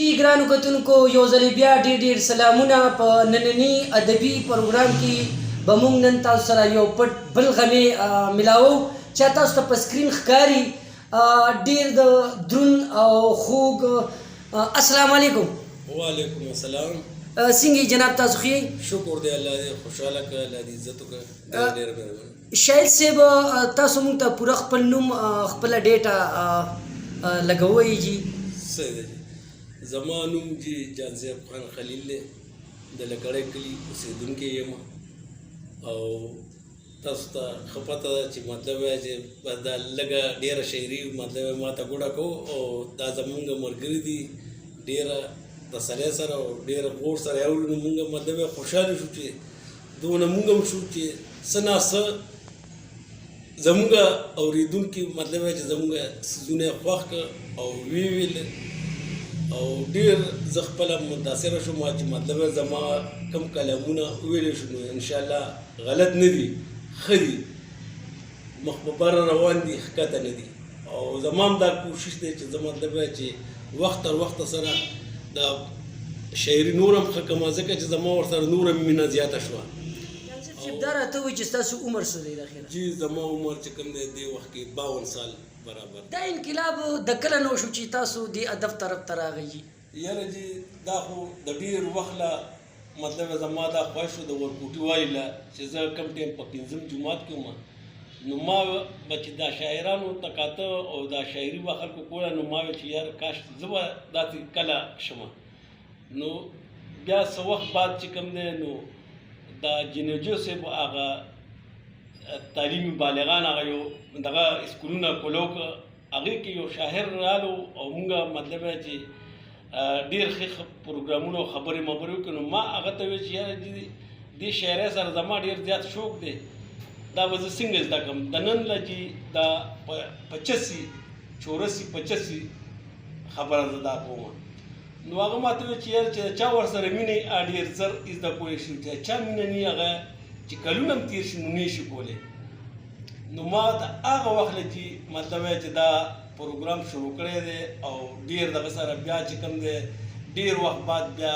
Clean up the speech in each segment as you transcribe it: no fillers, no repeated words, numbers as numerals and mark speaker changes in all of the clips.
Speaker 1: ګرانو کتونکو یو ځل بیا ډېر ډېر سلامونه په ننني ادبي پروګرام کې به موږ نن تاسو سره یو پټ بل غمې ملاوو چې تاسو ته په سکرین ښکاري ډېر د دروند او خوږ السلام علیکم.
Speaker 2: وعلیکم السلام.
Speaker 1: څنګه جناب تاسو ښه یئ؟
Speaker 2: شکر دی الله دې خوشحاله کړه، الله دې عزت وکړه. ډېر مهرباني.
Speaker 1: شاهد صاحب تاسو موږ ته پوره خپل نوم خپله ډیټه لګوئ جي.
Speaker 2: صحیح دی. زما نوم جي جانزیب خان خلیل دی، د لکړی کلي اوسېدونکی یم او تاسو ته ښه پته ده چې مطلب یې چې دا لږه ډېره شاعري مطلب یې ما ته ګوډه کوو او دا زمونږ ملګري دي ډېره تسلۍ سره او ډېره غور سره یې اورو. نو مونږ مطلب یې خوشحاله شو چې دونه مونږ هم شو چې څه نه څه زمونږ اورېدونکي مطلب یې چې زمونږ څیزونه یې خوښ کړه او ویې ویل او ډېر زه خپله متاثره شوم چې مطلب یې زما کوم کلامونه وویلی شو نو انشاءالله غلط نه دي، ښه دي، مخ په بره روان دي، ښکته نه دي. او زما هم دا کوشش دی چې زه مطلب یې چې وخت تر وخته سره دا شاعري نور هم ښه کړم ځکه چې زما ورسره نور هم مینه زیاته شوه.
Speaker 1: دا راته وایي چې ستاسو عمر څه دی داخله؟
Speaker 2: جی زما عمر چې کوم دی دې وخت کې 52 سال برابر.
Speaker 1: دا انقلاب د کله نو شو چې تاسو دې ادب طرف ته راغئ جي؟
Speaker 2: یاره جی دا خو د ډېر وخت له مطلب زما دا خواهش و د ورکوټي والي له چې زه کوم ټایم په 5 جماعت کې وم نو ما به چې دا شاعرانو ته کاته او دا شاعري به خلکو کوله نو ما ویل چې یار کاش زه به داسې کله شمه. نو بیا څه وخت بعد چې کوم دی نو دا جنیجو صاحب هغه تعلیمي بالغان هغه یو دغه اسکولونه کولو که هغې کې یو شاعر رالو او مونږ مطلب یې چې ډېر ښه پروګرامونه او خبرې مبرې وکړو. نو ما هغه ته ویل چې یاره دې شاعرۍ سره زما ډېر زیات شوق دی، دا به زه څنګه زده کړم. د نن له چې دا 85 خبره زه دا کوم. نو هغه ما ته ویل چې یاره چې چا ورسره مینه ډېر زر زده کولی شي، چې چا مینه نه هغه چې کلونه هم تېر شي نو نه شي کولی. نو ما ته هغه وخت له چې مطلب یې چې دا پروګرام شروع کړی دی او ډېر دغه سره بیا چې کوم دی ډېر وخت بعد بیا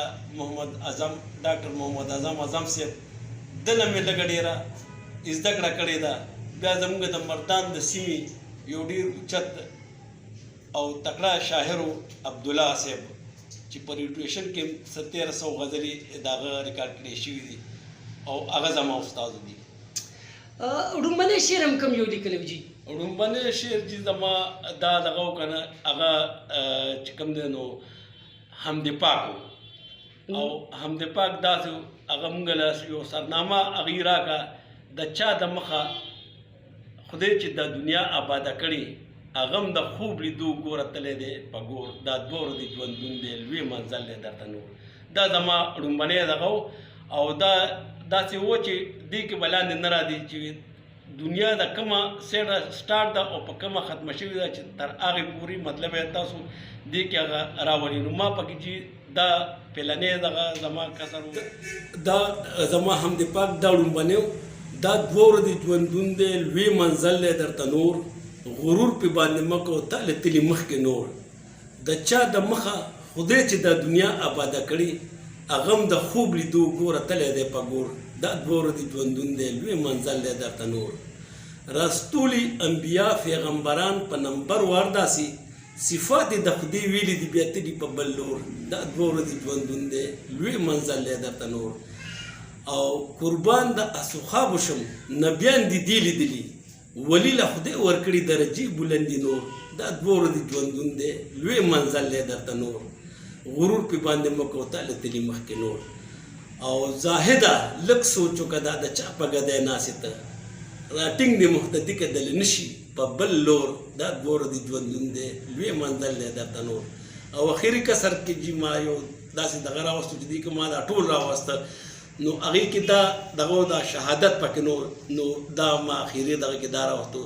Speaker 2: ډاکټر محمد اعظم صاحب ده نه مې لږه ډېره زده کړه کړې ده. بیا زموږ د مردان د سیمې یو ډېر اوچت او تکړه شاعر و عبدالله صاحب چې په ریډیویشن کې 1300 غزلې د هغه ریکارډ کړې شوي دي او هغه زما استاد دي.
Speaker 1: وړومبنی شعر هم کوم یو لیکلی و جي؟
Speaker 2: وړومبنی شعر چې زما دا دغه و که نه هغه چې کوم دی نو حمد پاک و او حمد پاک داسې هغه مونږ له یو سرنامه هغې راکړه د چا د مخه خدای چې د دنیا آباده کړې هغه هم د خوب لیدو ګوره تللی دی په ګور دا دوه ورځې ژوندون دی لوی منزل دی درته نور. دا زما وړومبنی دغه و او دا داسې و چې دې کې به لاندې نه راځي چې دنیا د کومه سیډه سټارټ ده او په کومه ختمه شوې ده چې تر هغې پورې مطلب یې تاسو دې کې هغه راولي. نو ما پکې چې دا پلنې دغه زما کسر و دا زما حمد پاک دا وړومبنی و دا دوه ورځې ژوندون دی لوی منزل دی درته نور غرور پې باندې مه کوه تا له تلي مخکې نور د چا د مخه خدای چې دا دنیا آباده کړي هغه هم د خوب لیدو ګوره تلی دی په ګور دا دوه ورځې ژوندون دی لوی منزل دی درته نور. راستولي انبیا پیغمبران په نمبر وار داسې صفات د خدای ویلي دي بیا تلي په بل لور دا دوه ورځې ژوندون دی لوی منزل دی درته نور. او قربان د اصحابو شم نبیان دي دې لیدلي ولی له خدای ورکړي درجې بلندي نور دا دوه ورځې ژوندون دی لوی منزل دی درته نور. غرور پې باندې مه کوه تا له تلي مخکې نور. او زاهده لږ سوچ وکړه دا د چا په ګدی ناستې ته راټینګ دې مهتدي کېدلی نه شي په بل لور دا دوه ورځې ژوندون دی لوی منزل دی درته نور. او اخري کسر کې جي ما یو داسې دغه راوستو چې دې کې ما دا ټول راوسته نو هغې کې دا دغه دا شهادت پکې نو دا ما اخري دغه کې دا راوستو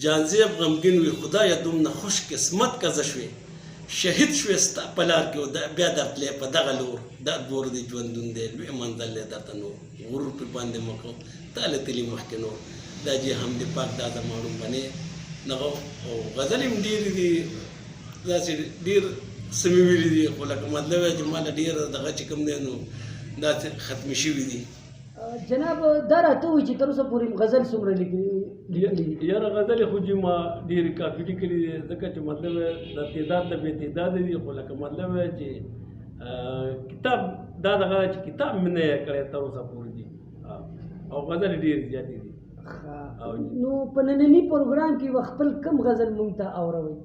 Speaker 2: جانزیب غمګین وي خدایه دومره خوش قسمت که زه شوې شهید شوې ستا په لار کې بیا درتلی په دغه لور دا دوه ورځې ژوندون دی لوی منزل دی درته نور. غرور پې باندې مه کوه تا له تلي مخکې نور. دا جي حمد پاک دا زما وړومبنی دغه او غزلې هم ډېرې دي داسې ډېر سمې ویلي دي خو لکه مطلب یې چې ماله ډېره دغه چې کوم دی نو داسې ختمې شوي دي.
Speaker 1: جناب دا راته وایي چې تر اوسه پورې غزل څومره لیکلي؟
Speaker 2: یاره غزلې خو چې ما ډېرې کافي لیکلي دي ځکه چې مطلب د تعداد د بې تعداده دي خو لکه مطلب چې کتاب دا دغه چې کتاب مې نه یې کړی تر اوسه پورې دي او غزلې ډېرې زیاتې دي.
Speaker 1: نو په ننني پروګرام کې خپل کم غزل مونږ ته اوروئ؟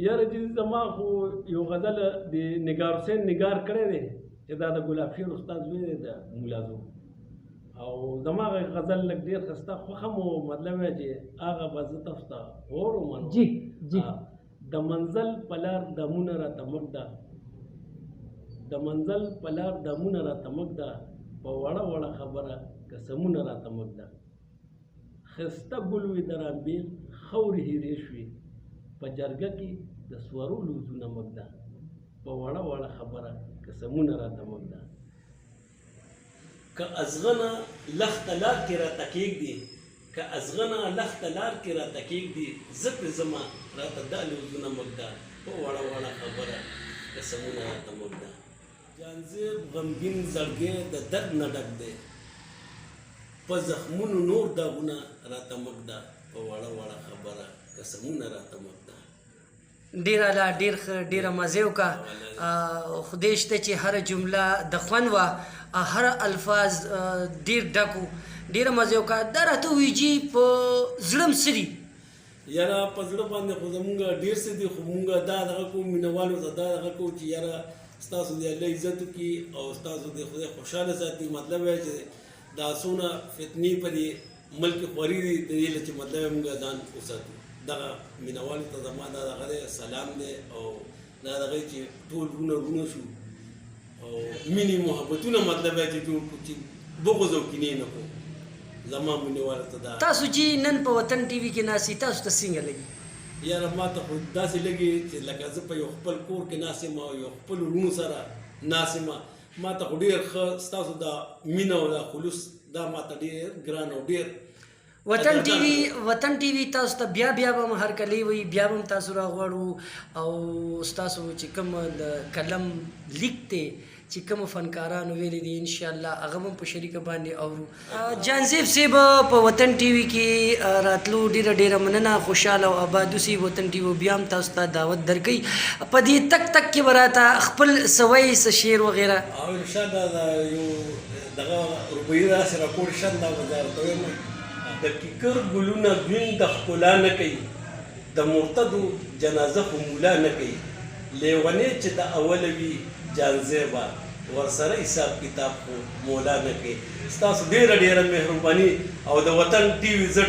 Speaker 2: یاره چې زما خو یو غزل د نگار حسین نگار کړی دی چې دا د ګلاب شیر استاد زوی دی د مولازو او زما هغه غزل لږ ډېر ښایسته خوښه مو مطلب یې چې هغه به زه تاسو ته وورمنو.
Speaker 1: جی جی.
Speaker 2: د منزل په لار دمونه راته مږ ده، د منزل په لار دمونه راته مږ ده، په وړه وړه خبره قسمونه راته مږ ده. ښایسته ګل وي د رامبېل خاورې هېرې شوې، په جرګه کې د سورو لوزونه مږ ده، په وړه وړه خبره قسمونه راته مږ ده. که ازغنه لخته لار کې راته کېږدي، که ازغنه لخته لار کې راته کېږدي، زه پرې ځمه راته دا لوزونه مږ ده، په وړه وړه خبره قسمونه راته مږ ده. جانزیب غمګین زړګی د درد نه ډک دی، په زخمونو نور داغونه راته مږ ده، په وړه وړه خبره قسمونه راته مږ ده.
Speaker 1: ډیر اعلی، ډیر ښه، ډیره مزه وکړه. خدای شته چې هره جمله د خوند وه، هر الفاظ ډیر ډکو، ډیره مزه وکړه. دا راته وایي چې په زړه م څه دي؟
Speaker 2: یاره په زړه باندې خو زمونږ ډېر څه دي خو مونږ دا دغه کوو مینهوالو ته دا دغه کوو چې یاره ستاسو د الله عزت وکړي او ستاسو د خدای خوشحاله ساتي. مطلب یې چې دا څونه فتنې په دې ملک خوري دي د دې چې مطلب یې مونږ ځان وساتو. دغه مینهوالو ته زما دا دغه دی سلام دی او دا دغه چې ټول رونه شو او مینې محبتونه مطلب یې چې جوړ کړو چې بغض او کینې نه کړو. زما مینهوالو ته دا
Speaker 1: تاسو چې نن په وطن ټي وي کې ناستئ تاسو ته څنګه لګي؟
Speaker 2: یاره ما ته خو داسې لګي چې لکه زه په یو خپل کور کې ناست یم او یو خپل وروڼو سره ناست یم. ما ته خو ډېر ښه ستاسو دا مینه او دا خلوص دا ما ته ډېر ګران او ډېر
Speaker 1: وطن ټي وي تاسو ته بیا بیا به هر کلی وي، بیا به تاسو راغواړو او ستاسو چې کوم د قلم لیک دی چې کوم فنکارانو ویلي دي انشاءالله هغه هم په شریکه باندې اورو. جانزیب صاحب په وطن ټي وي کې راتلو ډیره ډیره مننه، خوشحاله او آباد اوسئ. وطن ټي وي بیا هم تاسو ته دعوت درکوي. په دې تک کې به راته خپل سوی څه شعر وغیره
Speaker 2: او انشاءالله دا یو دغه روبایي داسې راپور انشاءالله به زه درته وایم. د کیکر ګلونه ګوین د ښکلا نه کوي، د مرتدو جنازه خو مولا نه کوي. لیونی چې د اوله وي جانزیبه ورسره حساب کتاب خو مولا نه کوي. ستاسو ډېره ډېره مهرباني او د وطن ټي وي زه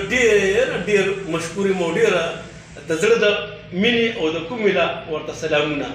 Speaker 2: ډېر مشکور یم او ډېره د زړه د مینې او د کومې ورته سلامونه.